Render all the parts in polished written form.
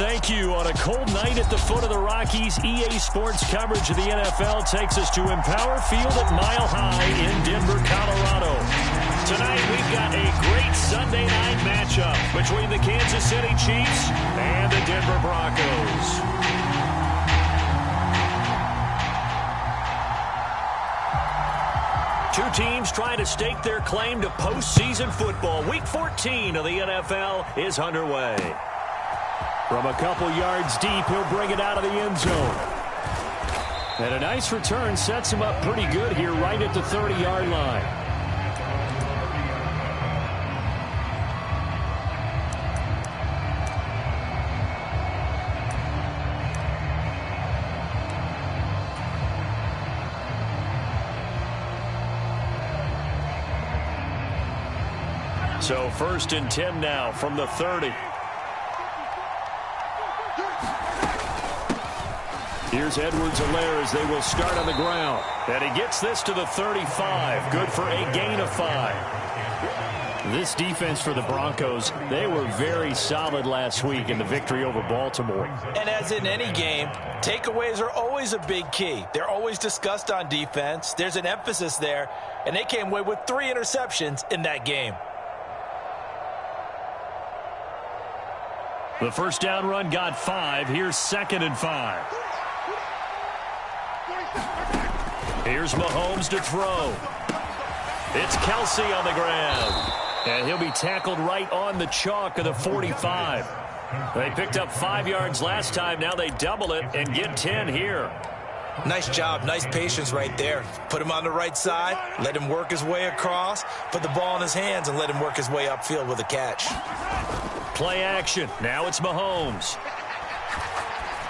thank you. On a cold night at the foot of the Rockies, EA Sports coverage of the NFL takes us to Empower Field at Mile High in Denver, Colorado. Tonight, we've got a great Sunday night matchup between the Kansas City Chiefs and the Denver Broncos. Two teams trying to stake their claim to postseason football. Week 14 of the NFL is underway. From a couple yards deep, he'll bring it out of the end zone. And a nice return sets him up pretty good here right at the 30-yard line. So 1st and 10 now from the 30. Here's Edwards-Helaire as they will start on the ground. And he gets this to the 35. Good for a gain of 5. This defense for the Broncos, they were very solid last week in the victory over Baltimore. And as in any game, takeaways are always a big key. They're always discussed on defense. There's an emphasis there, and they came away with 3 interceptions in that game. The first down run got 5. Here's 2nd and 5. Here's Mahomes to throw. It's Kelsey on the ground. And he'll be tackled right on the chalk of the 45. They picked up 5 yards last time. Now they double it and get 10 here. Nice job. Nice patience right there. Put him on the right side. Let him work his way across. Put the ball in his hands and let him work his way upfield with a catch. Play action. Now it's Mahomes.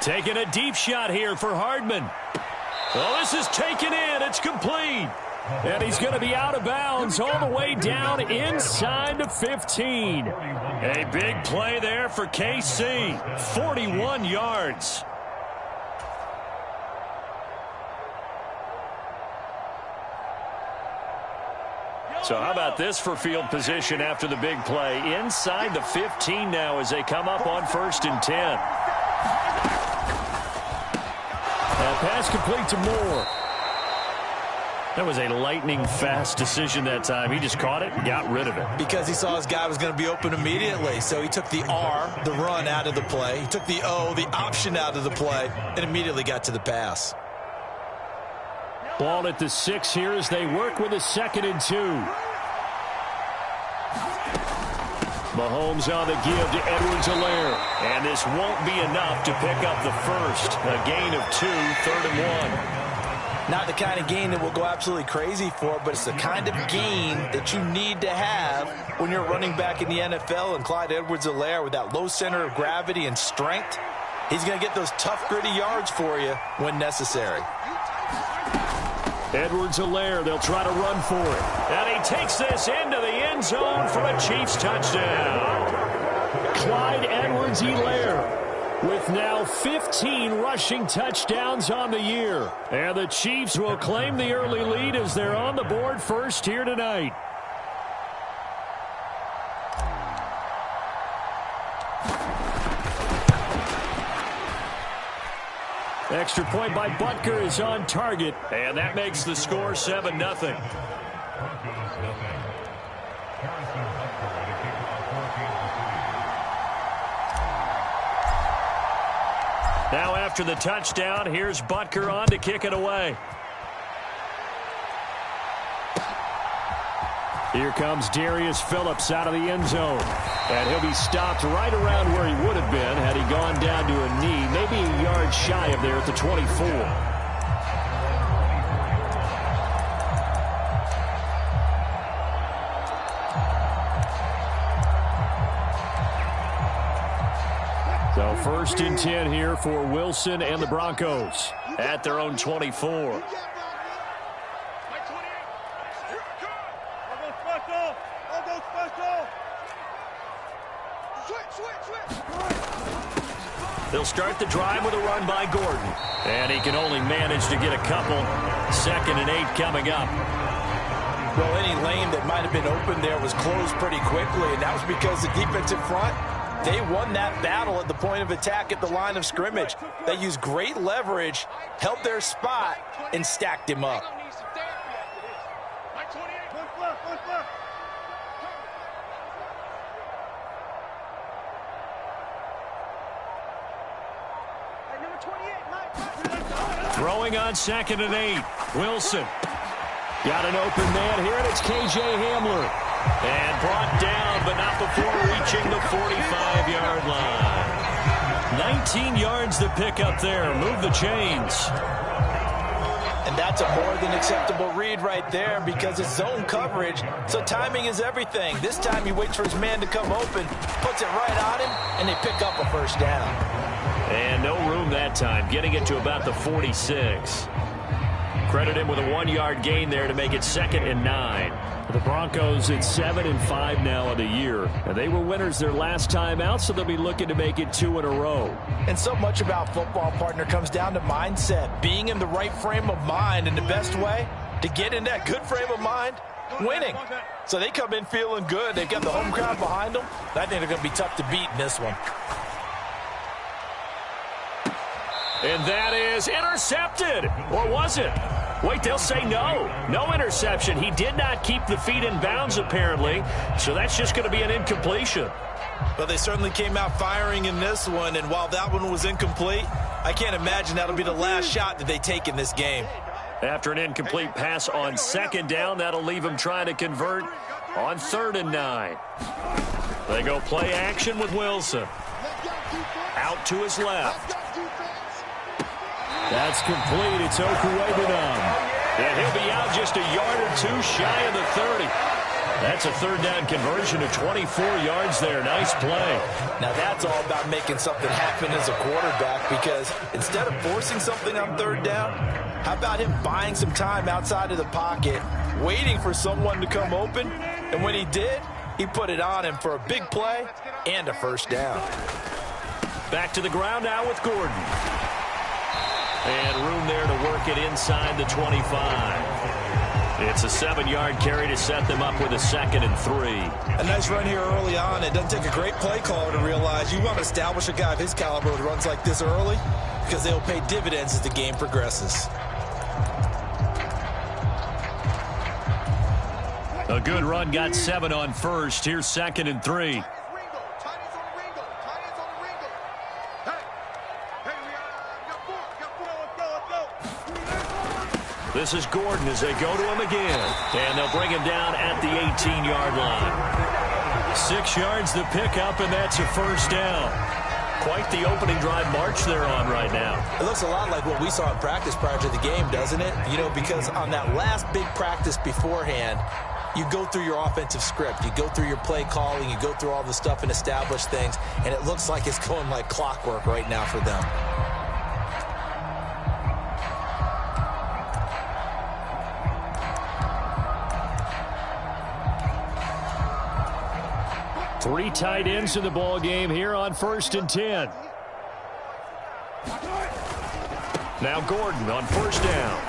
Taking a deep shot here for Hardman. Well, this is taken in. It's complete. And he's going to be out of bounds all the way down inside the 15. A big play there for KC. 41 yards. So how about this for field position after the big play? Inside the 15 now as they come up on 1st and 10. That pass complete to Moore. That was a lightning-fast decision that time. He just caught it and got rid of it. Because he saw his guy was going to be open immediately. So he took the R, the run, out of the play. He took the O, the option, out of the play, and immediately got to the pass. Ball at the 6 here as they work with a 2nd and 2. Mahomes on the give to Edwards-Helaire. And this won't be enough to pick up the first. A gain of 2, 3rd and 1. Not the kind of gain that we'll go absolutely crazy for, but it's the kind of gain that you need to have when you're running back in the NFL. And Clyde Edwards-Helaire, with that low center of gravity and strength, he's going to get those tough, gritty yards for you when necessary. Edwards-Helaire, they'll try to run for it. And he takes this into the end zone for a Chiefs touchdown. Clyde Edwards-Helaire with now 15 rushing touchdowns on the year. And the Chiefs will claim the early lead as they're on the board first here tonight. Extra point by Butker is on target, and that makes the score 7-0. Now after the touchdown, here's Butker on to kick it away. Here comes Darius Phillips out of the end zone. And he'll be stopped right around where he would have been had he gone down to a knee, maybe a yard shy of there at the 24. So 1st and 10 here for Wilson and the Broncos at their own 24. They'll start the drive with a run by Gordon. And he can only manage to get a couple. 2nd and 8 coming up. Well, any lane that might have been open there was closed pretty quickly, and that was because the defensive front They won that battle at the point of attack at the line of scrimmage. They used great leverage, held their spot, and stacked him up. Throwing on 2nd and 8. Wilson. Got an open man here, and it's K.J. Hamler. And brought down, but not before reaching the 45-yard line. 19 yards to pick up there. Move the chains. And that's a more than acceptable read right there because it's zone coverage, so timing is everything. This time he waits for his man to come open, puts it right on him, and they pick up a first down. And no room that time, getting it to about the 46. Credit him with a 1-yard gain there to make it 2nd and 9. The Broncos at 7-5 now in the year. And they were winners their last time out, so they'll be looking to make it 2 in a row. And so much about football, partner, comes down to mindset. Being in the right frame of mind, and the best way to get in that good frame of mind, winning. So they come in feeling good. They've got the home crowd behind them. I think they're going to be tough to beat in this one. And that is intercepted. Or was it? Wait, they'll say no. No interception. He did not keep the feet in bounds, apparently. So that's just going to be an incompletion. Well, they certainly came out firing in this one. And while that one was incomplete, I can't imagine that'll be the last shot that they take in this game. After an incomplete pass on 2nd down, that'll leave him trying to convert on 3rd and 9. They go play action with Wilson. Out to his left. That's complete. It's Okuegbunam. And he'll be out just a yard or two shy of the 30. That's a 3rd down conversion of 24 yards there. Nice play. Now that's all about making something happen as a quarterback, because instead of forcing something on 3rd down, how about him buying some time outside of the pocket, waiting for someone to come open, and when he did, he put it on him for a big play and a first down. Back to the ground now with Gordon. And room there to work it inside the 25. It's a 7-yard carry to set them up with a 2nd and 3. A nice run here early on. It doesn't take a great play caller to realize you want to establish a guy of his caliber who runs like this early, because they'll pay dividends as the game progresses. A good run, got 7 on first. Here's 2nd and 3. This is Gordon as they go to him again. And they'll bring him down at the 18-yard line. 6 yards to pick up, and that's a first down. Quite the opening drive march they're on right now. It looks a lot like what we saw in practice prior to the game, doesn't it? You know, because on that last big practice beforehand, you go through your offensive script. You go through your play calling. You go through all the stuff and establish things. And it looks like it's going like clockwork right now for them. Three tight ends in the ball game here on 1st and 10. Now Gordon on 1st down.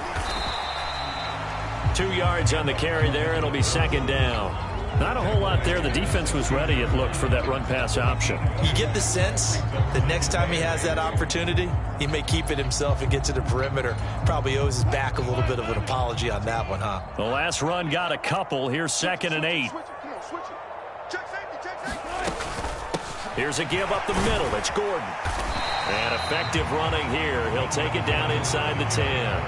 2 yards on the carry there. It'll be 2nd down. Not a whole lot there. The defense was ready, it looked, for that run-pass option. You get the sense that next time he has that opportunity, he may keep it himself and get to the perimeter. Probably owes his back a little bit of an apology on that one, huh? The last run got a couple. Here's 2nd and 8. Here's a give up the middle. It's Gordon. And effective running here. He'll take it down inside the 10.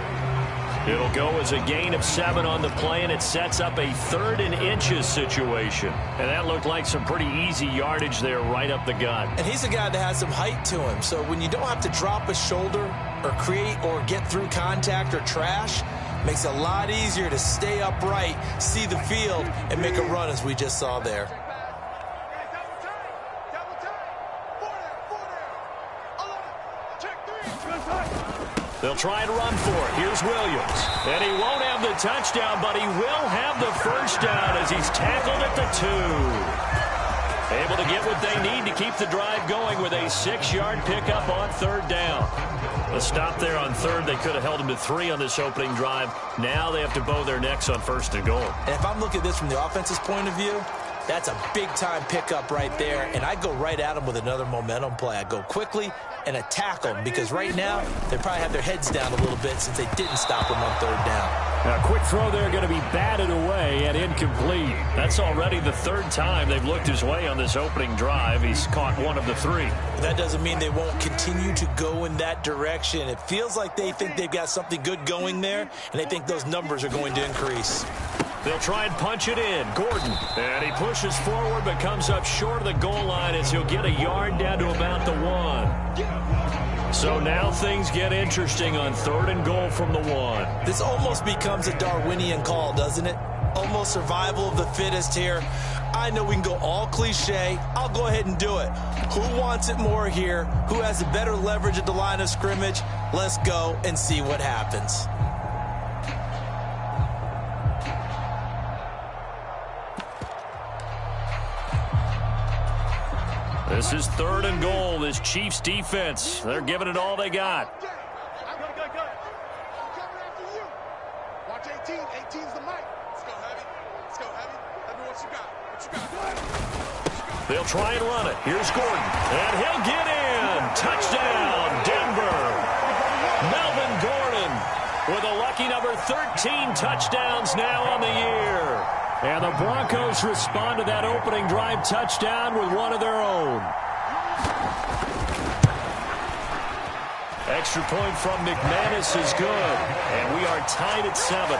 It'll go as a gain of 7 on the play, and it sets up a 3rd and inches situation. And that looked like some pretty easy yardage there right up the gut. And he's a guy that has some height to him. So when you don't have to drop a shoulder or create or get through contact or trash, makes it a lot easier to stay upright, see the field, and make a run as we just saw there. They'll try and run for it. Here's Williams. And he won't have the touchdown, but he will have the first down as he's tackled at the 2. Able to get what they need to keep the drive going with a 6-yard pickup on 3rd down. A stop there on 3rd. They could have held him to 3 on this opening drive. Now they have to bow their necks on 1st and goal. And if I'm looking at this from the offense's point of view, That's a big-time pickup right there, and I go right at them with another momentum play. I go quickly and attack them because right now they probably have their heads down a little bit since they didn't stop them on third down. Now, a quick throw there going to be batted away and incomplete. That's already the third time they've looked his way on this opening drive. He's caught one of the three. That doesn't mean they won't continue to go in that direction. It feels like they think they've got something good going there, and they think those numbers are going to increase. They'll try and punch it in. Gordon. And he pushes forward but comes up short of the goal line as he'll get a yard down to about the 1. So now things get interesting on 3rd and goal from the 1. This almost becomes a Darwinian call, doesn't it? Almost survival of the fittest here. I know we can go all cliche. I'll go ahead and do it. Who wants it more here? Who has the better leverage at the line of scrimmage? Let's go and see what happens. This is 3rd and goal. This Chiefs defense, they're giving it all they got. Watch 18. 18's the mic. Let's go, Heavy. Let's go, Heavy. Heavy, what you got? What you got? They'll try and run it. Here's Gordon. And he'll get in. Touchdown, Denver. Melvin Gordon with a lucky number 13 touchdowns now on the year. And the Broncos respond to that opening drive touchdown with one of their own. Extra point from McManus is good. And we are tied at 7.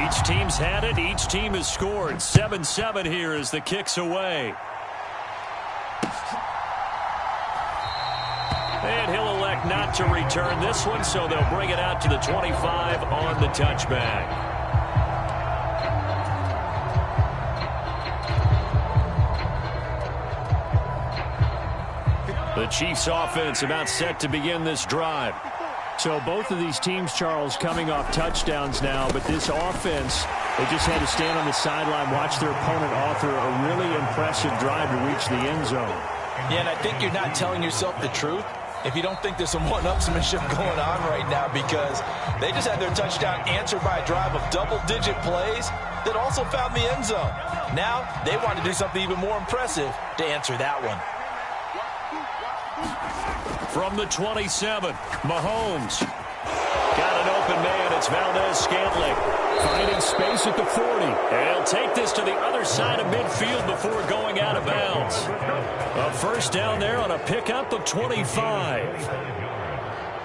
Each team's had it. Each team has scored. 7-7 here as the kick's away. And he'll elect not to return this one, so they'll bring it out to the 25 on the touchback. The Chiefs offense about set to begin this drive. So both of these teams, Charles, coming off touchdowns now, but this offense, they just had to stand on the sideline, watch their opponent author a really impressive drive to reach the end zone. Yeah, and I think you're not telling yourself the truth if you don't think there's some one-upsmanship going on right now, because they just had their touchdown answered by a drive of double-digit plays that also found the end zone. Now they want to do something even more impressive to answer that one. From the 27, Mahomes. Got an open man. It's Valdez-Scantling. Finding space at the 40. And he'll take this to the other side of midfield before going out of bounds. A first down there on a pickup of 25.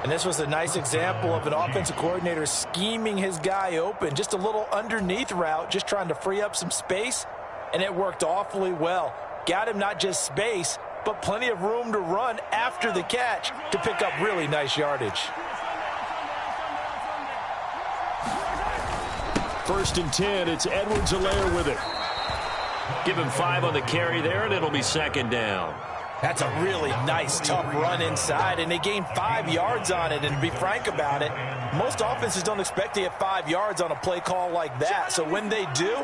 And this was a nice example of an offensive coordinator scheming his guy open. Just a little underneath route, just trying to free up some space. And it worked awfully well. Got him not just space, but plenty of room to run after the catch to pick up really nice yardage. 1st and 10, it's Edwards-Helaire with it. Give him 5 on the carry there, and it'll be 2nd down. That's a really nice, tough run inside, and they gained 5 yards on it. And to be frank about it, most offenses don't expect to get 5 yards on a play call like that. So when they do,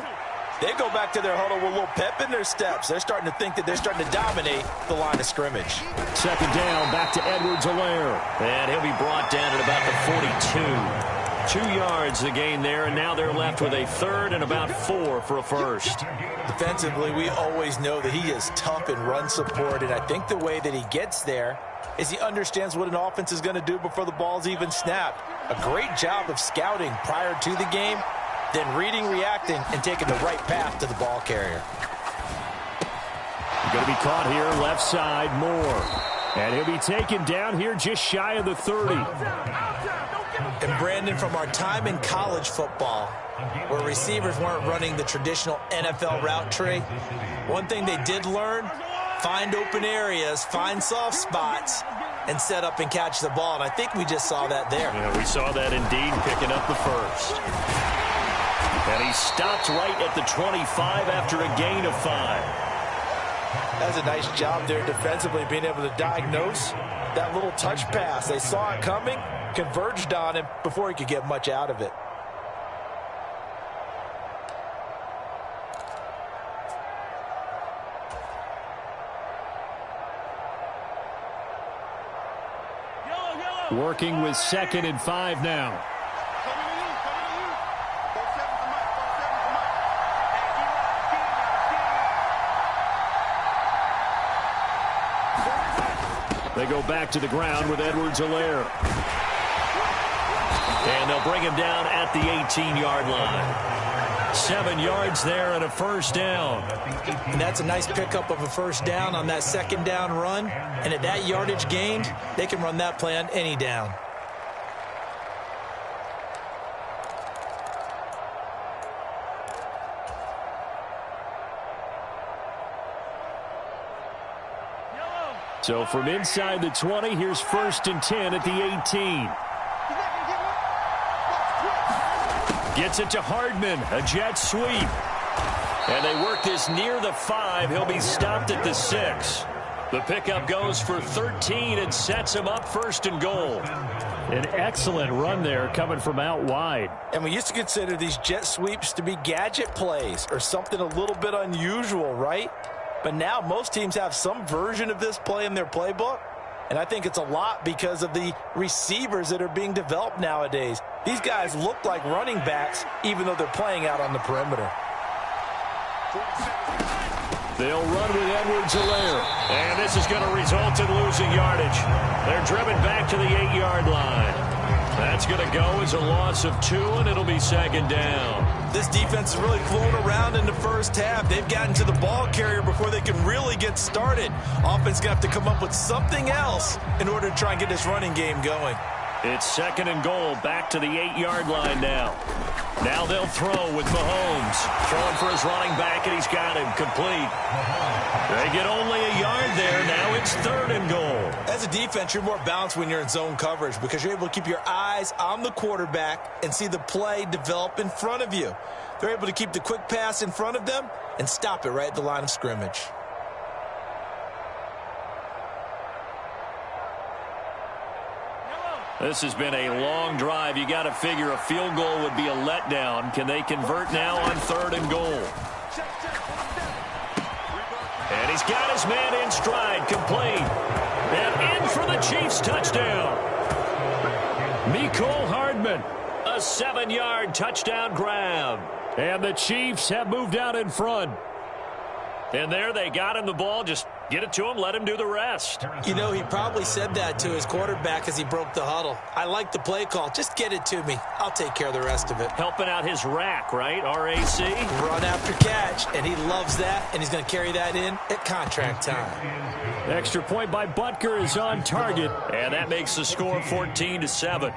they go back to their huddle with a little pep in their steps. They're starting to think that they're starting to dominate the line of scrimmage. 2nd down, back to Edwards-Helaire. And he'll be brought down at about the 42. 2 yards the gain there, and now they're left with a 3rd and about 4 for a first. Defensively, we always know that he is tough in run support, and I think the way that he gets there is he understands what an offense is going to do before the ball's even snapped. A great job of scouting prior to the game, then reading, reacting, and taking the right path to the ball carrier. Going to be caught here, left side, Moore. And he'll be taken down here just shy of the 30. And Brandon, from our time in college football, where receivers weren't running the traditional NFL route tree, one thing they did learn, find open areas, find soft spots, and set up and catch the ball. And I think we just saw that there. Yeah, we saw that indeed, picking up the first. And he stopped right at the 25 after a gain of 5. That's a nice job there defensively, being able to diagnose that little touch pass. They saw it coming, converged on him before he could get much out of it. Yellow, yellow. Working with 2nd and 5 now. They go back to the ground with Edwards-Helaire. And they'll bring him down at the 18-yard line. 7 yards there and a first down. And that's a nice pickup of a first down on that 2nd down run. And at that yardage gained, they can run that play on any down. So from inside the 20, here's 1st and 10 at the 18. Gets it to Hardman, a jet sweep. And they work this near the 5. He'll be stopped at the 6. The pickup goes for 13 and sets him up 1st and goal. An excellent run there coming from out wide. And we used to consider these jet sweeps to be gadget plays or something a little bit unusual, right? But now most teams have some version of this play in their playbook. And I think it's a lot because of the receivers that are being developed nowadays. These guys look like running backs even though they're playing out on the perimeter. They'll run with Edwards-Helaire. And this is going to result in losing yardage. They're driven back to the 8-yard line. That's going to go as a loss of 2, and it'll be 2nd down. This defense is really flown around in the first half. They've gotten to the ball carrier before they can really get started. Offense going to have to come up with something else in order to try and get this running game going. It's 2nd and goal, back to the 8-yard line now. Now they'll throw with Mahomes. Throwing for his running back, and he's got him complete. They get only a yard there. Now it's 3rd and goal. As a defense, you're more balanced when you're in zone coverage because you're able to keep your eyes on the quarterback and see the play develop in front of you. They're able to keep the quick pass in front of them and stop it right at the line of scrimmage. This has been a long drive. You got to figure a field goal would be a letdown. Can they convert now on 3rd and goal? And he's got his man in stride, complete. And in for the Chiefs touchdown. Mecole Hardman, a 7-yard touchdown grab. And the Chiefs have moved out in front. And there they got him the ball. Just get it to him, let him do the rest. You know, he probably said that to his quarterback as he broke the huddle. I like the play call. Just get it to me. I'll take care of the rest of it. Helping out his rack, right? R-A-C? Run after catch, and he loves that, and he's going to carry that in at contract time. Extra point by Butker is on target, and that makes the score 14-7.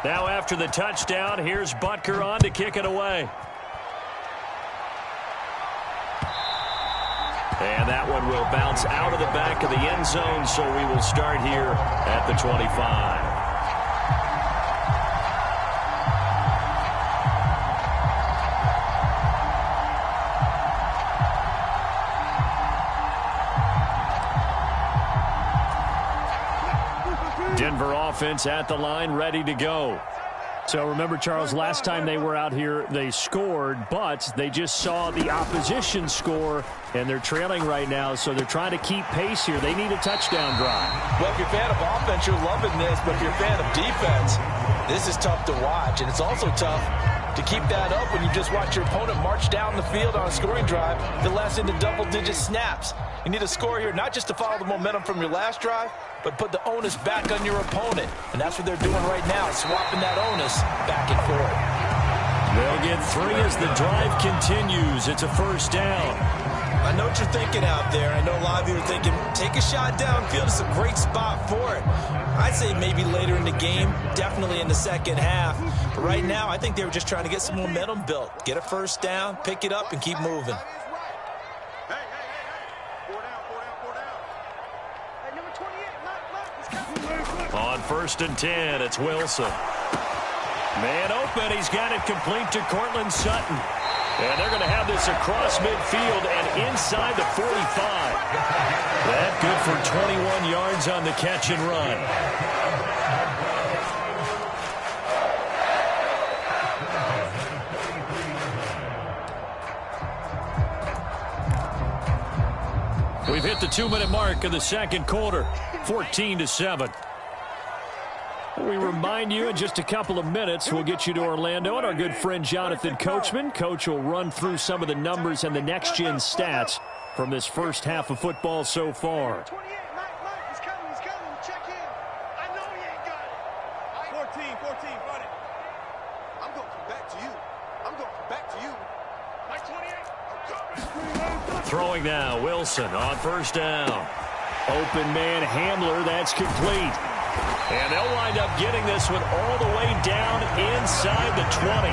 Now after the touchdown, here's Butker on to kick it away. And that one will bounce out of the back of the end zone, so we will start here at the 25. Denver offense at the line, ready to go. So remember, Charles, last time they were out here, they scored, but they just saw the opposition score, and they're trailing right now, so they're trying to keep pace here. They need a touchdown drive. Well, if you're a fan of offense, you're loving this, but if you're a fan of defense, this is tough to watch, and it's also tough to keep that up when you just watch your opponent march down the field on a scoring drive that lasts into double-digit snaps. You need a score here, not just to follow the momentum from your last drive, but put the onus back on your opponent. And that's what they're doing right now, swapping that onus back and forth. They'll get 3 as the drive continues. It's a first down. I know what you're thinking out there. I know a lot of you are thinking, take a shot downfield. It's a great spot for it. I'd say maybe later in the game, definitely in the second half. But right now, I think they were just trying to get some momentum built. Get a first down, pick it up, and keep moving. On 1st and 10, it's Wilson. Man open, he's got it complete to Cortland Sutton. And they're going to have this across midfield and inside the 45. That good for 21 yards on the catch and run. We've hit the 2-minute mark of the second quarter, 14-7. We remind you in just a couple of minutes we'll get you to Orlando and our good friend Jonathan Coachman. Coach will run through some of the numbers and the next-gen stats from this first half of football so far. 28, Mike, he's coming, check in. I know he ain't got it. 14, run it. I'm going to come back to you. Mike 28, I'm coming. Throwing now, Wilson on first down. Open man, Hamler, that's complete. And they'll wind up getting this one all the way down inside the 20.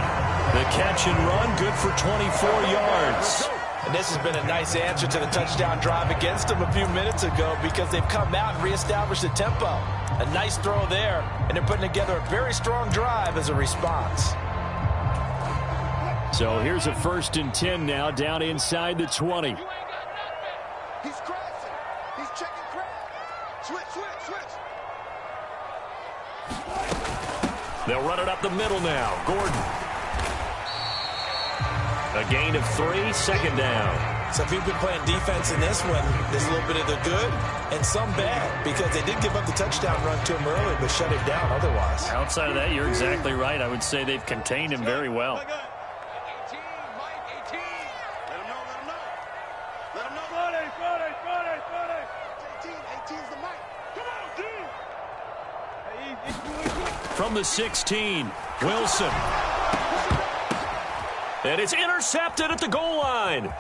The catch and run, good for 24 yards. And this has been a nice answer to the touchdown drive against them a few minutes ago because they've come out and reestablished the tempo. A nice throw there, and they're putting together a very strong drive as a response. So here's a 1st and 10 now, down inside the 20. You ain't got nothing. He's crashing. He's checking crash. Switch. They'll run it up the middle now. Gordon. A gain of 3, second down. So people been playing defense in this one. There's a little bit of the good and some bad because they did give up the touchdown run to him early but shut it down otherwise. Outside of that, you're exactly right. I would say they've contained him very well. 18, Mike, 18. Let him know. Let him know. Friday. 18's the Mike. Come on, team. From the 16, Wilson. And it's intercepted at the goal line.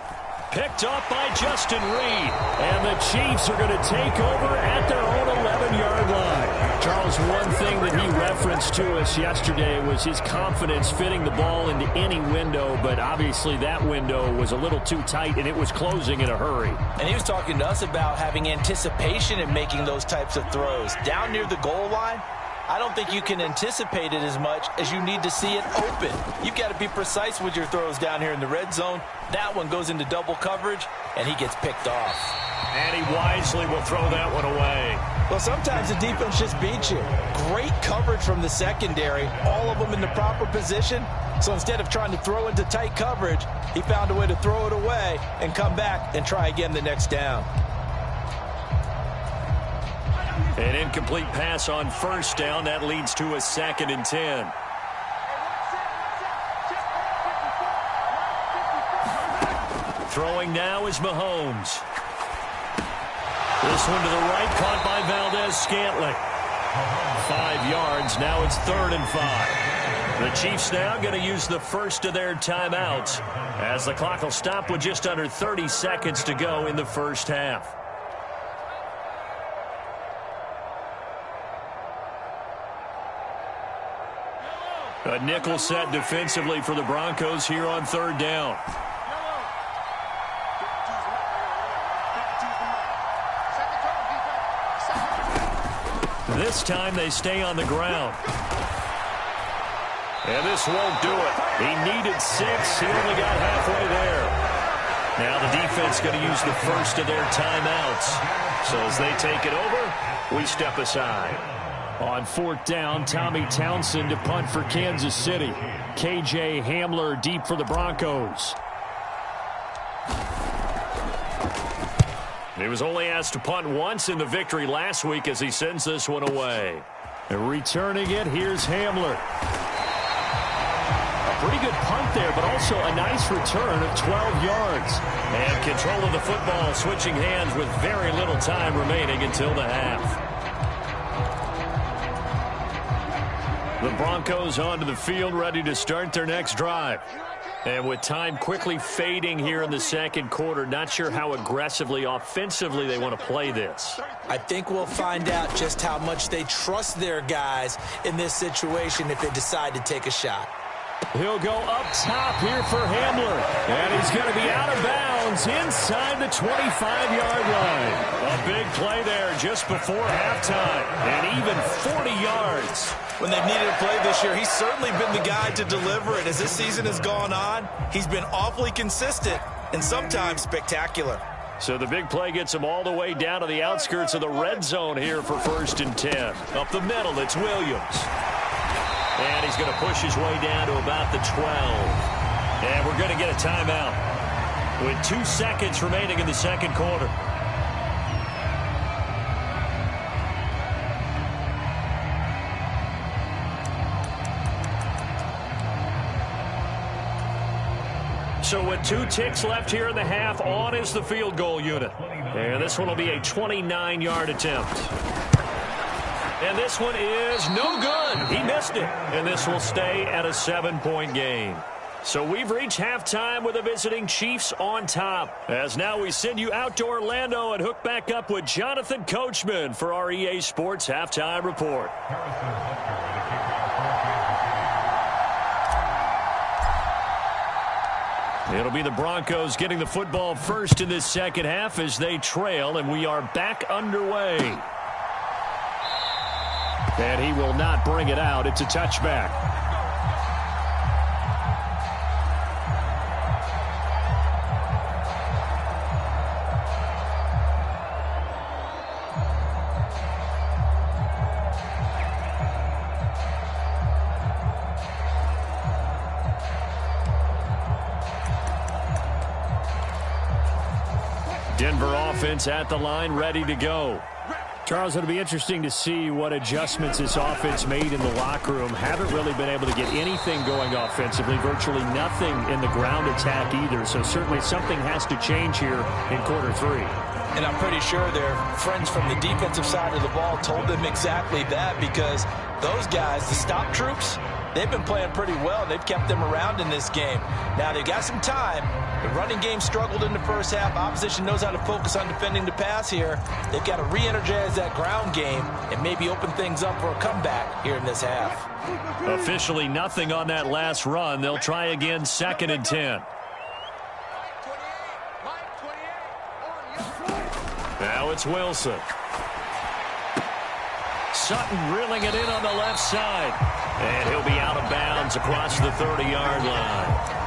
Picked up by Justin Reed. And the Chiefs are going to take over at their own 11-yard line. Charles, one thing that he referenced to us yesterday was his confidence fitting the ball into any window, but obviously that window was a little too tight, and it was closing in a hurry. And he was talking to us about having anticipation in making those types of throws. Down near the goal line, I don't think you can anticipate it as much as you need to see it open. You've got to be precise with your throws down here in the red zone. That one goes into double coverage, and he gets picked off. And he wisely will throw that one away. Well, sometimes the defense just beats you. Great coverage from the secondary, all of them in the proper position. So instead of trying to throw into tight coverage, he found a way to throw it away and come back and try again the next down. An incomplete pass on first down. That leads to a 2nd and 10. Throwing now is Mahomes. This one to the right, caught by Valdez-Scantling. 5 yards. Now it's 3rd and 5. The Chiefs now going to use the first of their timeouts as the clock will stop with just under 30 seconds to go in the first half. A nickel set defensively for the Broncos here on 3rd down. This time they stay on the ground. And this won't do it. He needed 6. He only got halfway there. Now the defense going to use the first of their timeouts. So as they take it over, we step aside. On 4th down, Tommy Townsend to punt for Kansas City. KJ Hamler deep for the Broncos. He was only asked to punt once in the victory last week as he sends this one away. And returning it, here's Hamler. A pretty good punt there, but also a nice return of 12 yards. And control of the football switching hands with very little time remaining until the half. The Broncos onto the field, ready to start their next drive. And with time quickly fading here in the second quarter, not sure how aggressively, offensively they want to play this. I think we'll find out just how much they trust their guys in this situation if they decide to take a shot. He'll go up top here for Hamler. And he's going to be out of bounds inside the 25-yard line. A big play there just before halftime. And even 40 yards. when they've needed a play this year, he's certainly been the guy to deliver it. As this season has gone on, he's been awfully consistent and sometimes spectacular. So the big play gets him all the way down to the outskirts of the red zone here for 1st and 10. Up the middle, it's Williams. And he's going to push his way down to about the 12. And we're going to get a timeout with 2 seconds remaining in the second quarter. So with 2 ticks left here in the half, on is the field goal unit. And this one will be a 29-yard attempt. And this one is no good. He missed it. And this will stay at a 7-point game. So we've reached halftime with the visiting Chiefs on top. As now we send you out to Orlando and hook back up with Jonathan Coachman for our EA Sports Halftime Report. It'll be the Broncos getting the football first in this second half as they trail, and we are back underway. And he will not bring it out. It's a touchback. Denver offense at the line, ready to go. Charles, it'll be interesting to see what adjustments this offense made in the locker room. Haven't really been able to get anything going offensively, virtually nothing in the ground attack either. So certainly something has to change here in quarter 3. And I'm pretty sure their friends from the defensive side of the ball told them exactly that, because those guys, the stop troops, they've been playing pretty well. They've kept them around in this game. Now they've got some time. The running game struggled in the first half. Opposition knows how to focus on defending the pass here. They've got to re-energize that ground game and maybe open things up for a comeback here in this half. Officially nothing on that last run. They'll try again, 2nd and 10. Now it's Wilson. Sutton reeling it in on the left side. And he'll be out of bounds across the 30-yard line.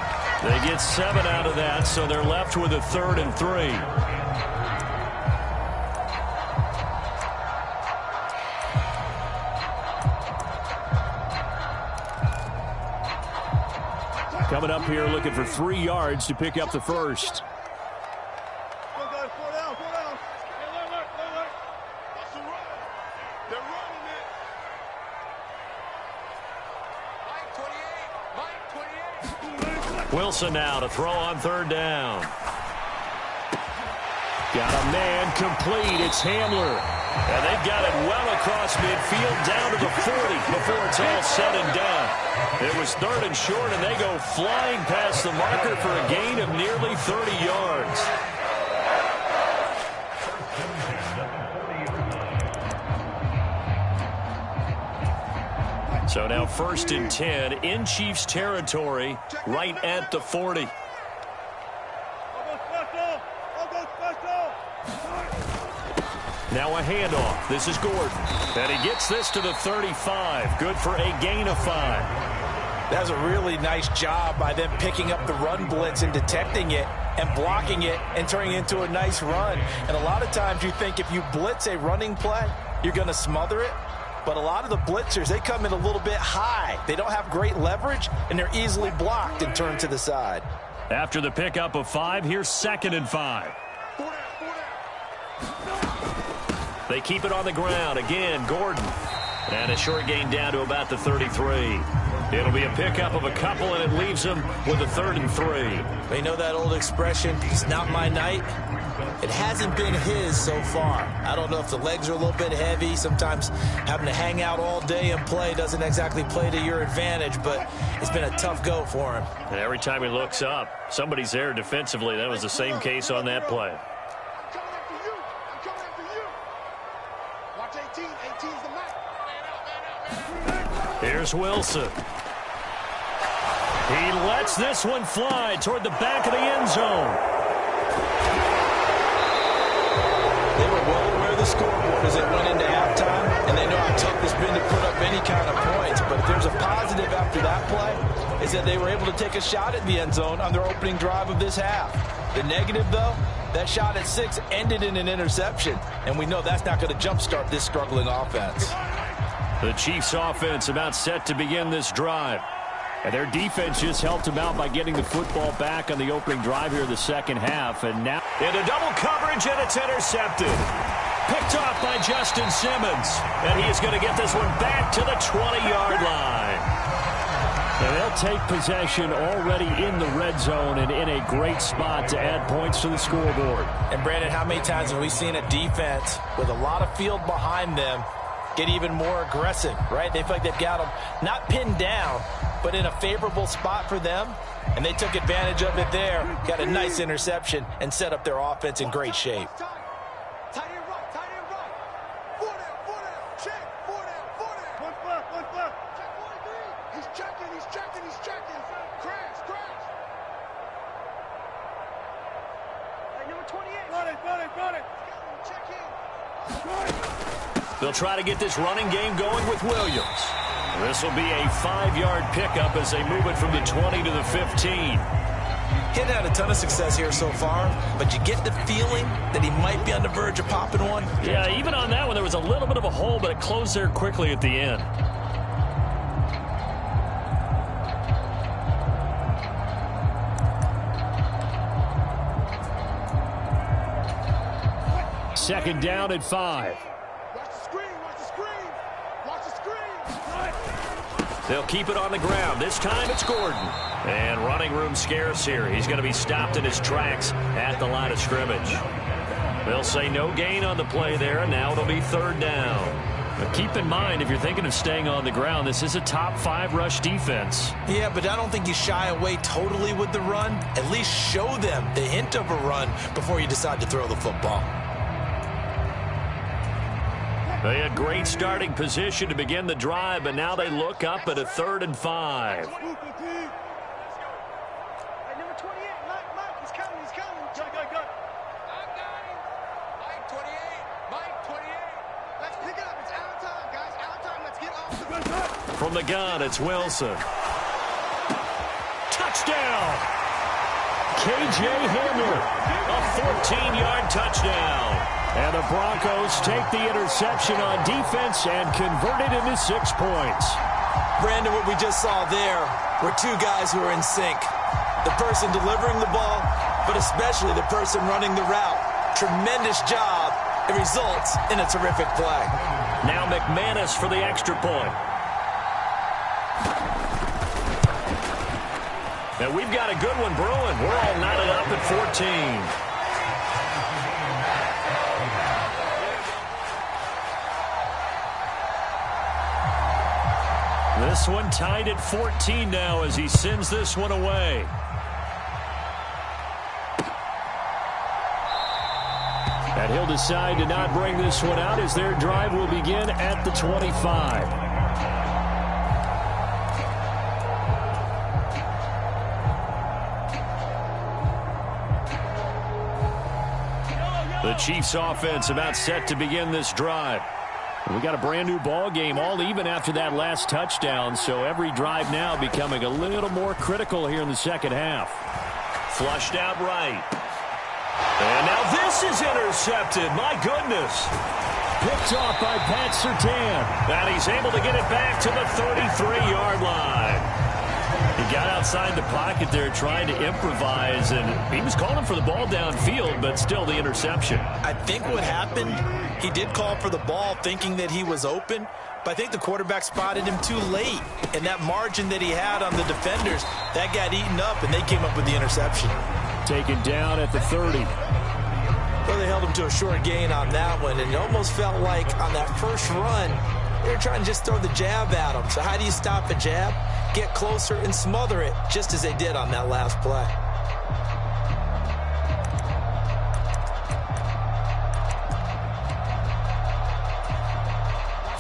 They get 7 out of that, so they're left with a 3rd and 3. Coming up here looking for 3 yards to pick up the first. Wilson now to throw on 3rd down. Got a man complete. It's Hamler. And they've got it well across midfield down to the 40 before it's all said and done. It was 3rd and short, and they go flying past the marker for a gain of nearly 30 yards. So now 1st and 10 in Chiefs territory, right at the 40. Now a handoff. This is Gordon. And he gets this to the 35. Good for a gain of 5. That was a really nice job by them picking up the run blitz and detecting it and blocking it and turning it into a nice run. And a lot of times you think if you blitz a running play, you're going to smother it. But a lot of the blitzers, they come in a little bit high. They don't have great leverage, and they're easily blocked and turned to the side. After the pickup of 5, here's 2nd and 5. They keep it on the ground. Again, Gordon. And a short gain down to about the 33. It'll be a pickup of a couple, and it leaves them with a 3rd and 3. They know that old expression, it's not my night. It hasn't been his so far. I don't know if the legs are a little bit heavy. Sometimes having to hang out all day and play doesn't exactly play to your advantage, but it's been a tough go for him. And every time he looks up, somebody's there defensively. That was the same case on that play. I'm coming after you. I'm coming after you. Watch 18. 18's the match. Here's Wilson. He lets this one fly toward the back of the end zone. They were well aware of the scoreboard as they went into halftime, and they know how tough it's been to put up any kind of points. is that they were able to take a shot at the end zone on their opening drive of this half. The negative, though, that shot at 6 ended in an interception, and we know that's not going to jumpstart this struggling offense. The Chiefs offense about set to begin this drive. And their defense just helped them out by getting the football back on the opening drive here in the second half. And now into double coverage, and it's intercepted. Picked off by Justin Simmons. And he is going to get this one back to the 20-yard line. And they'll take possession already in the red zone and in a great spot to add points to the scoreboard. And, Brandon, how many times have we seen a defense with a lot of field behind them get even more aggressive, right? They feel like they've got them not pinned down, but in a favorable spot for them, and they took advantage of it there, got a nice interception, and set up their offense in great shape. Tight end right, tight end right. 4 down, check, 4 down. One flat. Check 43. He's checking. Crash. Hey, number 28. Got it. Check in. They'll try to get this running game going with Williams. This will be a 5-yard pickup as they move it from the 20 to the 15. He's had a ton of success here so far, but you get the feeling that he might be on the verge of popping one. Yeah, even on that one, there was a little bit of a hole, but it closed there quickly at the end. Second down at 5. They'll keep it on the ground. This time it's Gordon. And running room scarce here. He's going to be stopped in his tracks at the line of scrimmage. They'll say no gain on the play there, and now it'll be third down. But keep in mind, if you're thinking of staying on the ground, this is a top 5 rush defense. Yeah, but I don't think you shy away totally with the run. At least show them the hint of a run before you decide to throw the football. They had great starting position to begin the drive, but now they look up at a 3rd and 5. Hey, number 28, Mike, he's coming. Go. I got him. Mike 28. Let's pick it up. It's out of time, guys. Out of time. Let's get off the From the gun, it's Wilson. Touchdown! K.J. Hamler, a 14-yard touchdown. And the Broncos take the interception on defense and convert it into 6 points. Brandon, what we just saw there were 2 guys who are in sync. The person delivering the ball, but especially the person running the route. Tremendous job. It results in a terrific play. Now McManus for the extra point. And we've got a good one brewing. We're all knotted up at 14. This one tied at 14 now as he sends this one away. And he'll decide to not bring this one out as their drive will begin at the 25. The Chiefs offense about set to begin this drive. We got a brand new ball game, all even after that last touchdown, so every drive now becoming a little more critical here in the second half. Flushed out right. And now this is intercepted. My goodness. Picked off by Pat Surtain. And he's able to get it back to the 33-yard line. He got outside the pocket there trying to improvise, and he was calling for the ball downfield, but still the interception. I think what happened, he did call for the ball thinking that he was open, but I think the quarterback spotted him too late. And that margin that he had on the defenders, that got eaten up, and they came up with the interception. Taken down at the 30. Well, they held him to a short gain on that one, and it almost felt like on that first run, they were trying to just throw the jab at him. So how do you stop a jab? Get closer and smother it, just as they did on that last play.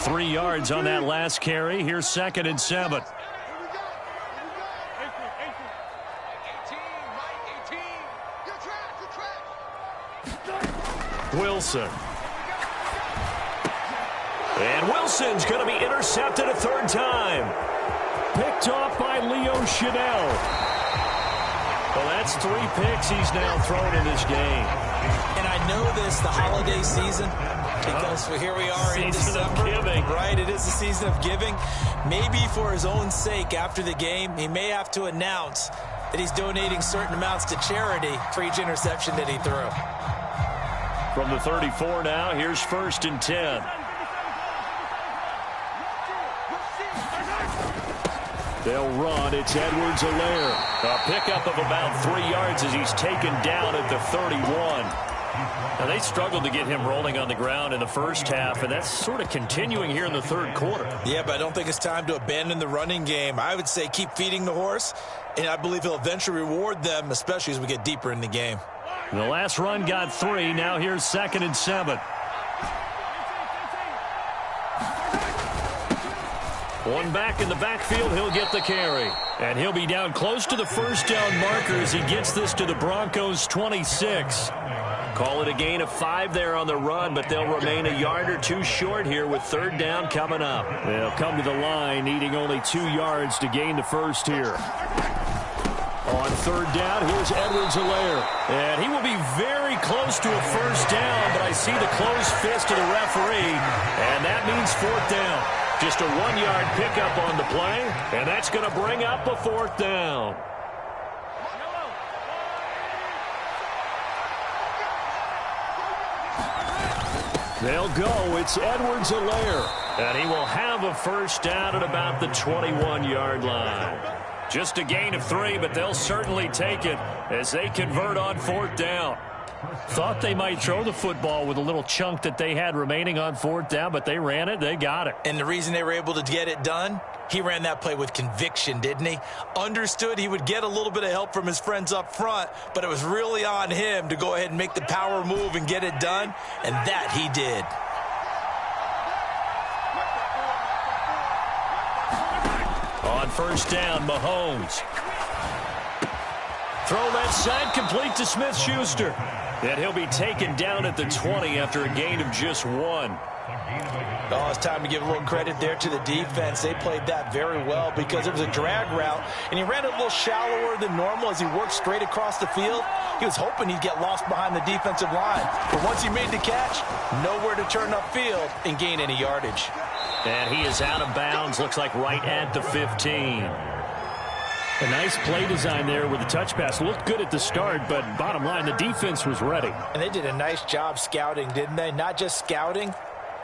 Three yards on that last carry. Here's 2nd and 7. Wilson. And Wilson's going to be intercepted a 3rd time. picked off by Leo Chanel. Well, that's 3 picks he's now thrown in this game. And I know this, the holiday season, because here we are in December. Season of giving. Right, it is the season of giving. Maybe for his own sake, after the game, he may have to announce that he's donating certain amounts to charity for each interception that he threw. From the 34 now, here's 1st and 10. They'll run. It's Edwards-Helaire. A pickup of about 3 yards as he's taken down at the 31. Now, they struggled to get him rolling on the ground in the first half, and that's sort of continuing here in the third quarter. Yeah, but I don't think it's time to abandon the running game. I would say keep feeding the horse, and I believe he'll eventually reward them, especially as we get deeper in the game. The last run got 3. Now here's 2nd and 7. One back in the backfield, he'll get the carry. And he'll be down close to the first down marker as he gets this to the Broncos' 26. Call it a gain of 5 there on the run, but they'll remain a yard or 2 short here with 3rd down coming up. They'll come to the line needing only 2 yards to gain the first here. On 3rd down, here's Edwards-Helaire. And he will be very close to a first down, but I see the closed fist of the referee, and that means 4th down. Just a 1-yard pickup on the play, and that's going to bring up a 4th down. They'll go. It's Edwards-Helaire, and he will have a first down at about the 21-yard line. Just a gain of 3, but they'll certainly take it as they convert on 4th down. Thought they might throw the football with a little chunk that they had remaining on 4th down, but they ran it. They got it. And the reason they were able to get it done, he ran that play with conviction, didn't he? Understood he would get a little bit of help from his friends up front, but it was really on him to go ahead and make the power move and get it done, and that he did. On 1st down, Mahomes. Throw left side, complete to Smith-Schuster. And he'll be taken down at the 20 after a gain of just 1. Oh, it's time to give a little credit there to the defense. They played that very well because it was a drag route, and he ran it a little shallower than normal as he worked straight across the field. He was hoping he'd get lost behind the defensive line. But once he made the catch, nowhere to turn upfield and gain any yardage. And he is out of bounds, looks like right at the 15. A nice play design there with the touch pass. Looked good at the start, but bottom line, the defense was ready. And they did a nice job scouting, didn't they? Not just scouting,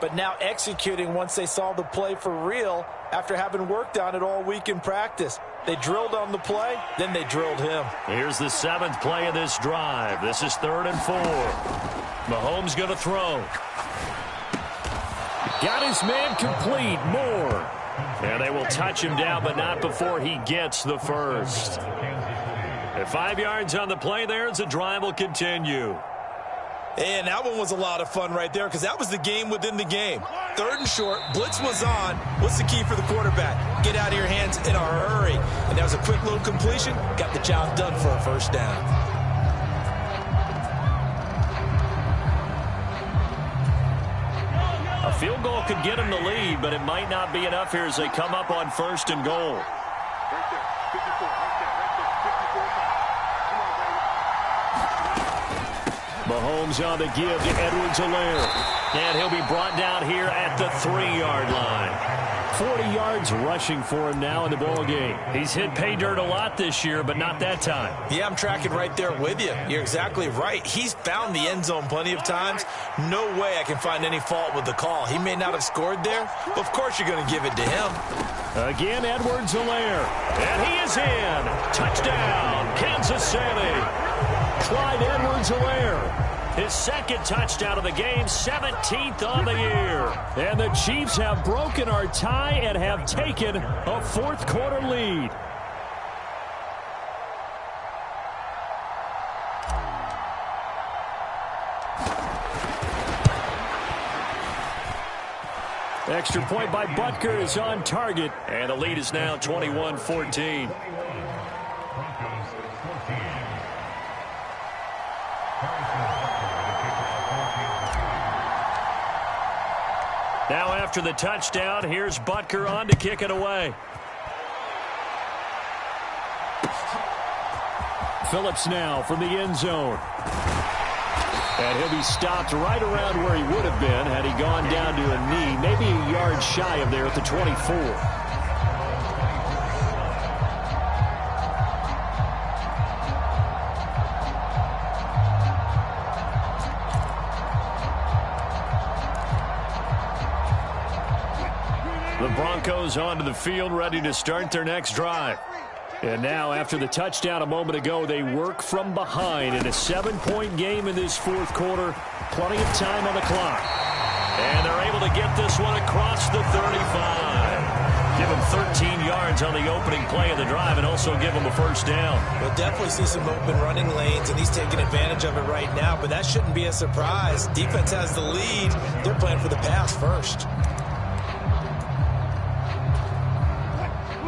but now executing once they saw the play for real after having worked on it all week in practice. They drilled on the play, then they drilled him. Here's the 7th play of this drive. This is 3rd and 4. Mahomes going to throw. Got his man complete. Moore. And they will touch him down, but not before he gets the first. At 5 yards on the play there as the drive will continue. And that one was a lot of fun right there because that was the game within the game. 3rd and short, blitz was on. What's the key for the quarterback? Get out of your hands in a hurry. And that was a quick little completion. Got the job done for a first down. A field goal could get him the lead, but it might not be enough here as they come up on 1st and goal. Mahomes on the give to Edwards-Helaire. And he'll be brought down here at the 3-yard line. 40 yards rushing for him now in the ballgame. He's hit pay dirt a lot this year, but not that time. Yeah, I'm tracking right there with you. You're exactly right. He's found the end zone plenty of times. No way I can find any fault with the call. He may not have scored there, but of course you're going to give it to him. Again, Edwards-Helaire. And he is in. Touchdown, Kansas City. Clyde Edwards-Helaire. His 2nd touchdown of the game, 17th on the year. And the Chiefs have broken our tie and have taken a 4th quarter lead. Extra point by Butker is on target. And the lead is now 21-14. Now after the touchdown, here's Butker on to kick it away. Phillips now from the end zone. And he'll be stopped right around where he would have been had he gone down to a knee, maybe a yard shy of there at the 24. The Broncos onto the field, ready to start their next drive. And now, after the touchdown a moment ago, they work from behind in a 7-point game in this fourth quarter. Plenty of time on the clock. And they're able to get this one across the 35. Give them 13 yards on the opening play of the drive and also give them a first down. We'll definitely see some open running lanes, and he's taking advantage of it right now, but that shouldn't be a surprise. Defense has the lead. They're playing for the pass first.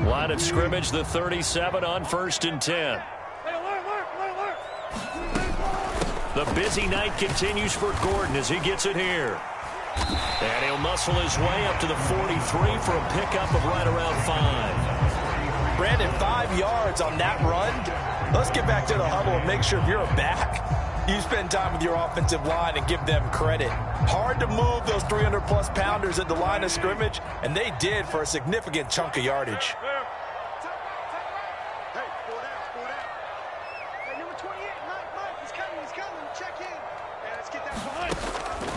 Line of scrimmage, the 37 on 1st and 10. The busy night continues for Gordon as he gets it here. And he'll muscle his way up to the 43 for a pickup of right around 5. Brandon, 5 yards on that run. Let's get back to the huddle and make sure if you're a back, you spend time with your offensive line and give them credit. Hard to move those 300-plus pounders at the line of scrimmage, and they did for a significant chunk of yardage.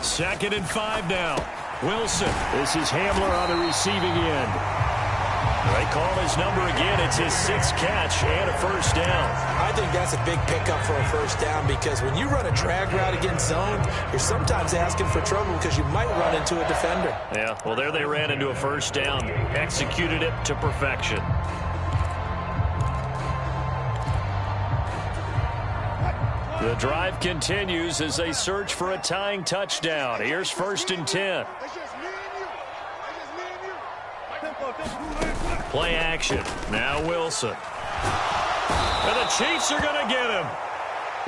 Second and 5 now. Wilson. This is Hamler on the receiving end. They call his number again. It's his 6th catch and a first down. I think that's a big pickup for a first down because when you run a drag route against zone, you're sometimes asking for trouble because you might run into a defender. Yeah, well, there they ran into a first down. Executed it to perfection. The drive continues as they search for a tying touchdown. Here's 1st and 10. Play action. Now Wilson. And the Chiefs are going to get him.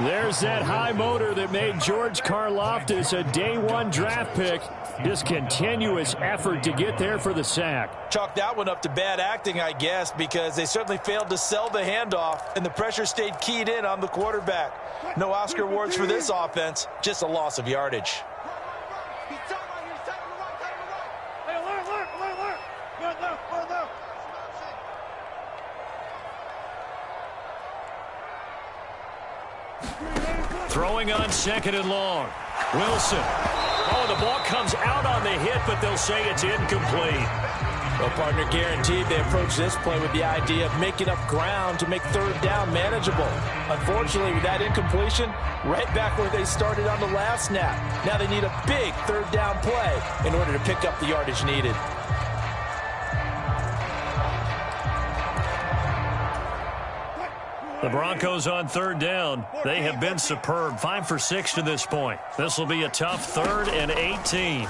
There's that high motor that made George Karlaftis a day-1 draft pick. Just continuous effort to get there for the sack. Chalk that one up to bad acting, I guess, because they certainly failed to sell the handoff, and the pressure stayed keyed in on the quarterback. No Oscar awards for this offense, just a loss of yardage. Throwing on 2nd and long. Wilson. Oh, the ball comes out on the hit, but they'll say it's incomplete. Well, partner, guaranteed they approach this play with the idea of making up ground to make 3rd down manageable. Unfortunately, with that incompletion, right back where they started on the last snap. Now they need a big 3rd down play in order to pick up the yardage needed. The Broncos on 3rd down. They have been superb. 5 for 6 to this point. This will be a tough 3rd and 18.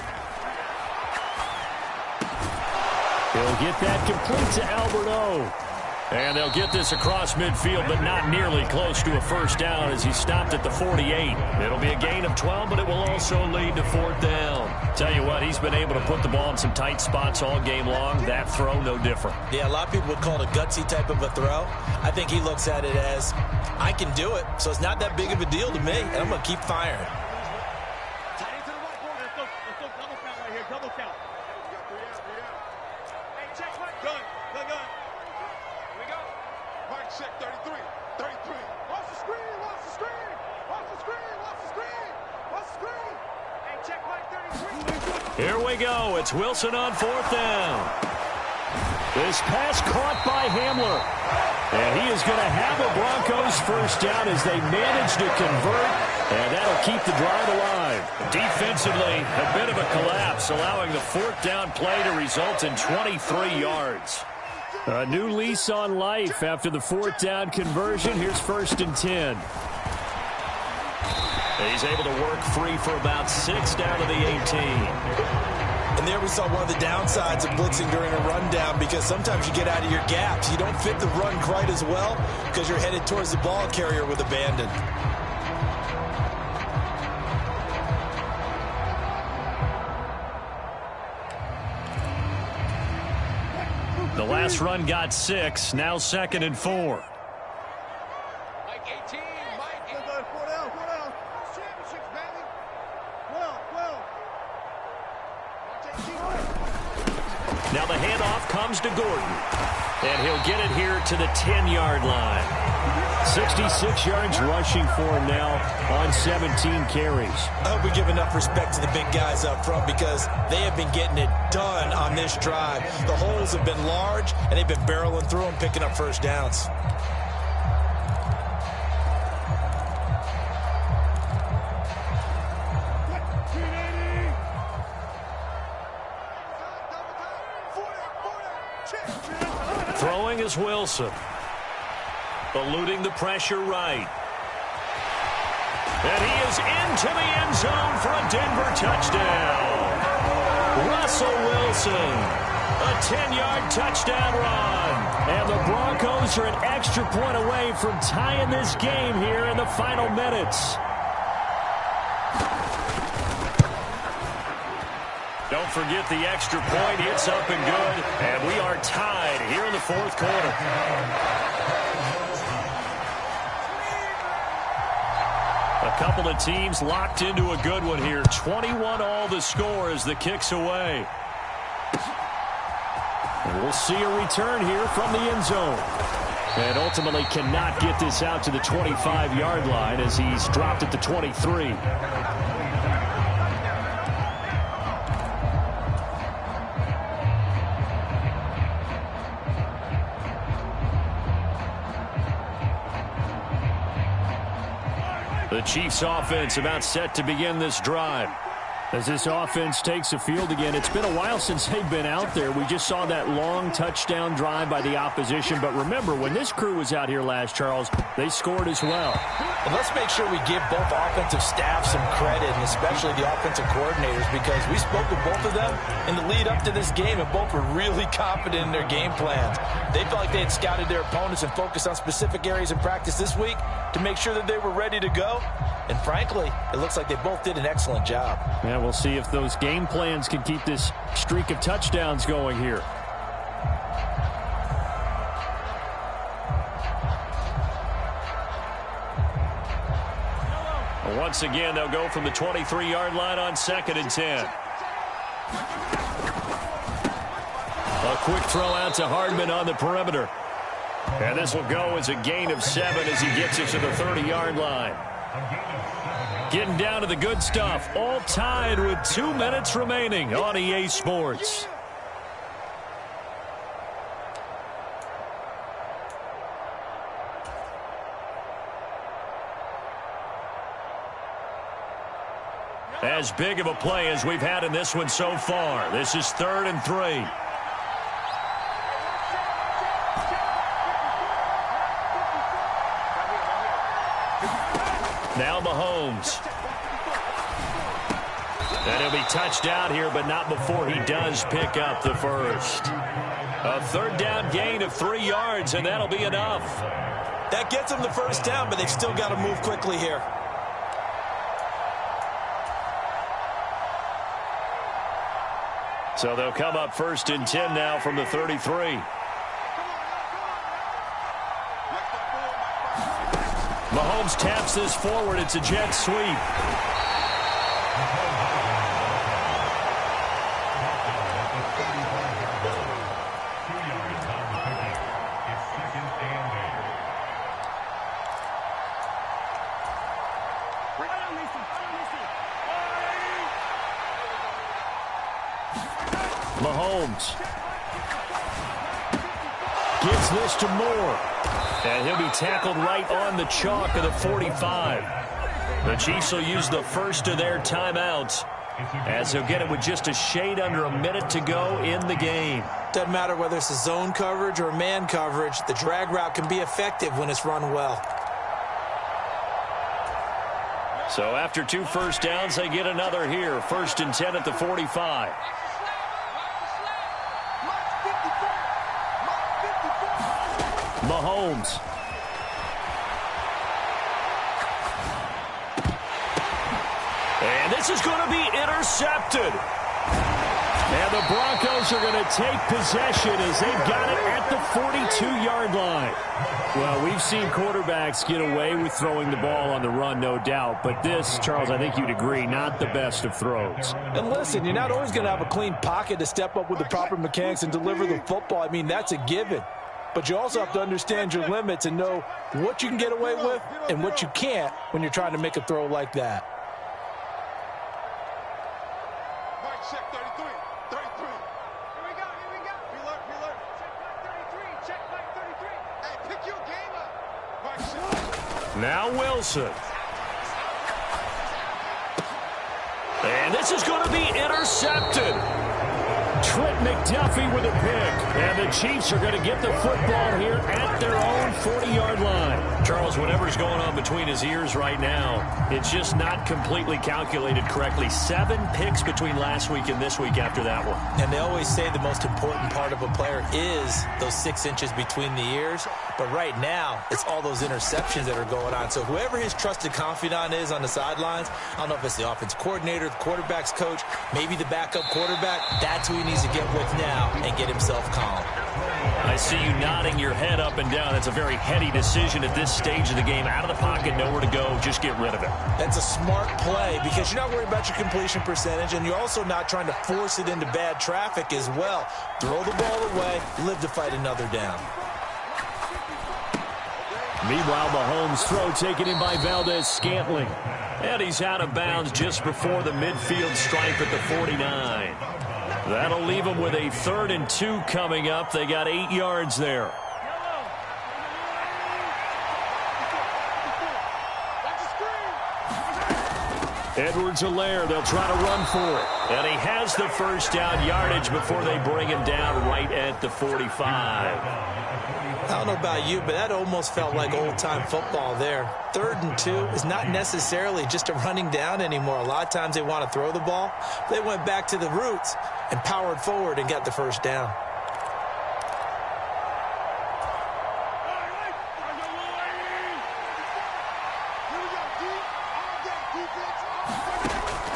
He'll get that complete to Albert O. And they'll get this across midfield, but not nearly close to a first down as he stopped at the 48. It'll be a gain of 12, but it will also lead to 4th down. Tell you what, he's been able to put the ball in some tight spots all game long. That throw, no different. Yeah, a lot of people would call it a gutsy type of a throw. I think he looks at it as, I can do it, so it's not that big of a deal to me, and I'm going to keep firing. Here we go. It's Wilson on 4th down. This pass caught by Hamler. And he is going to have a Broncos first down as they manage to convert. And that'll keep the drive alive. Defensively, a bit of a collapse, allowing the 4th down play to result in 23 yards. A new lease on life after the 4th down conversion. Here's 1st and 10. He's able to work free for about 6 down to the 18. And there we saw one of the downsides of blitzing during a rundown because sometimes you get out of your gaps. You don't fit the run quite as well because you're headed towards the ball carrier with abandon. The last run got 6. Now 2nd and 4. Like 18. comes to Gordon. And he'll get it here to the 10-yard line. 66 yards rushing for him now on 17 carries. I hope we give enough respect to the big guys up front because they have been getting it done on this drive. The holes have been large, and they've been barreling through them, picking up first downs. Throwing is Wilson. Eluding the pressure right. And he is into the end zone for a Denver touchdown. Russell Wilson, a 10-yard touchdown run. And the Broncos are an extra point away from tying this game here in the final minutes. Don't forget the extra point. It's up and good. And we are tied here in the fourth quarter. A couple of teams locked into a good one here. 21 all the score as the kick's away. And we'll see a return here from the end zone. And ultimately cannot get this out to the 25-yard line as he's dropped at the 23. The Chiefs offense about set to begin this drive. As this offense takes the field again, it's been a while since they've been out there. We just saw that long touchdown drive by the opposition. But remember, when this crew was out here last, Charles, they scored as well. And let's make sure we give both offensive staffs some credit, and especially the offensive coordinators, because we spoke with both of them in the lead up to this game, and both were really confident in their game plans. They felt like they had scouted their opponents and focused on specific areas in practice this week to make sure that they were ready to go. And frankly, it looks like they both did an excellent job. Yeah, we'll see if those game plans can keep this streak of touchdowns going here. Once again, they'll go from the 23-yard line on 2nd and 10. A quick throw out to Hardman on the perimeter. And this will go as a gain of 7 as he gets it to the 30-yard line. Getting down to the good stuff. All tied with 2 minutes remaining on EA Sports. As big of a play as we've had in this one so far. This is 3rd and 3. Now Mahomes. And he'll be touched out here, but not before he does pick up the first. A 3rd down gain of 3 yards, and that'll be enough. That gets them the first down, but they've still got to move quickly here. So they'll come up 1st and 10 now from the 33. Mahomes taps this forward. It's a jet sweep. Mahomes gives this to Moore. And he'll be tackled right on the chalk of the 45. The Chiefs will use the first of their timeouts as they'll get it with just a shade under a minute to go in the game. Doesn't matter whether it's a zone coverage or man coverage, the drag route can be effective when it's run well. So after 2 first downs, they get another here. 1st and 10 at the 45. Mahomes. And this is going to be intercepted. And the Broncos are going to take possession as they've got it at the 42. 2-yard line. Well, we've seen quarterbacks get away with throwing the ball on the run, no doubt. But this, Charles, I think you'd agree, not the best of throws. And listen, you're not always going to have a clean pocket to step up with the proper mechanics and deliver the football. I mean, that's a given. But you also have to understand your limits and know what you can get away with and what you can't when you're trying to make a throw like that. Mike, check 33. 33. Here we go. Be alert. Check Mike 33. Check Mike 33. Hey, pick your game up. Mike, check. Now Wilson. And this is going to be intercepted. Trent McDuffie with a pick. And the Chiefs are going to get the football here at their own 40-yard line. Charles, whatever's going on between his ears right now, it's just not completely calculated correctly. 7 picks between last week and this week after that one. And they always say the most important part of a player is those 6 inches between the ears. But right now, it's all those interceptions that are going on. So whoever his trusted confidant is on the sidelines, I don't know if it's the offense coordinator, the quarterback's coach, maybe the backup quarterback, that's who he needs to get with now and get himself calm. I see you nodding your head up and down. That's a very heady decision at this stage of the game. Out of the pocket, nowhere to go. Just get rid of it. That's a smart play because you're not worried about your completion percentage, and you're also not trying to force it into bad traffic as well. Throw the ball away, live to fight another down. Meanwhile, Mahomes' throw taken in by Valdez-Scantling. And he's out of bounds just before the midfield stripe at the 49. That'll leave them with a 3rd and 2 coming up. They got 8 yards there. Edwards-Helaire, they'll try to run for it. And he has the first down yardage before they bring him down right at the 45. I don't know about you, but that almost felt like old-time football there. 3rd and 2 is not necessarily just a running down anymore. A lot of times they want to throw the ball. They went back to the roots and powered forward and got the first down.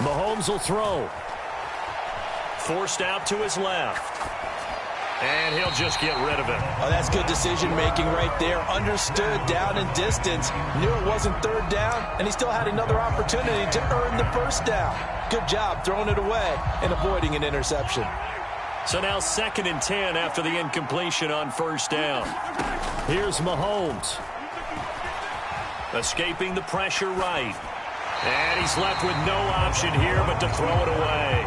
Mahomes will throw. Forced out to his left. And he'll just get rid of it. Oh, that's good decision-making right there. Understood down and distance. Knew it wasn't 3rd down, and he still had another opportunity to earn the first down. Good job throwing it away and avoiding an interception. So now 2nd and 10 after the incompletion on first down. Here's Mahomes. Escaping the pressure right. And he's left with no option here but to throw it away.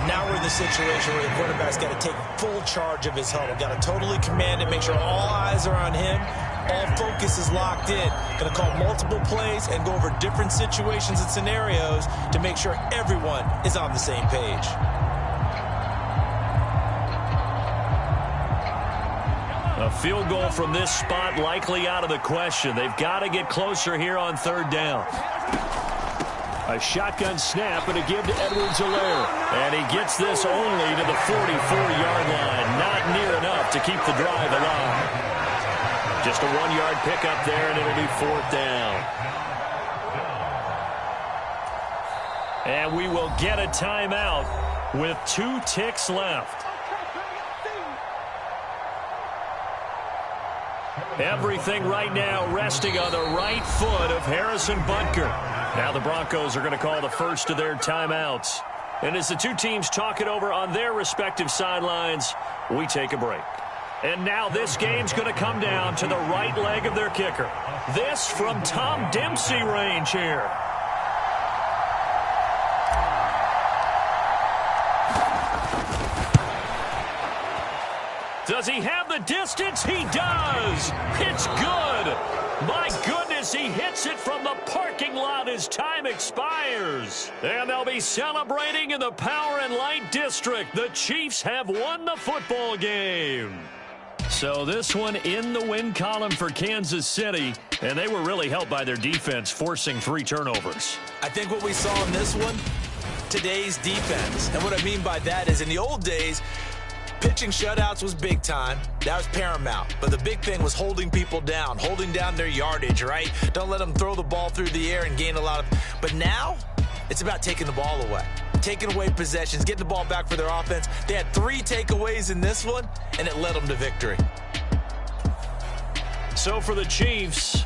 Now we're in the situation where the quarterback's got to take full charge of his huddle. Got to totally command it, make sure all eyes are on him. All focus is locked in. Going to call multiple plays and go over different situations and scenarios to make sure everyone is on the same page. A field goal from this spot likely out of the question. They've got to get closer here on 3rd down. A shotgun snap and a give to Edwards-Helaire. And he gets this only to the 44-yard line. Not near enough to keep the drive alive. Just a 1-yard pickup there, and it'll be 4th down. And we will get a timeout with 2 ticks left. Everything right now resting on the right foot of Harrison Butker. Now the Broncos are going to call the first of their timeouts. And as the 2 teams talk it over on their respective sidelines, we take a break. And now this game's going to come down to the right leg of their kicker. This from Tom Dempsey range here. Does he have the distance? He does. It's good. My goodness, he hits it from the parking lot as time expires. And they'll be celebrating in the Power and Light District. The Chiefs have won the football game. So this one in the win column for Kansas City. And they were really helped by their defense, forcing 3 turnovers. I think what we saw in this one, today's defense. And what I mean by that is in the old days, pitching shutouts was big time. That was paramount. But the big thing was holding people down, holding down their yardage, right? Don't let them throw the ball through the air and gain a lot of... But now, it's about taking the ball away. Taking away possessions, getting the ball back for their offense. They had 3 takeaways in this one, and it led them to victory. So for the Chiefs,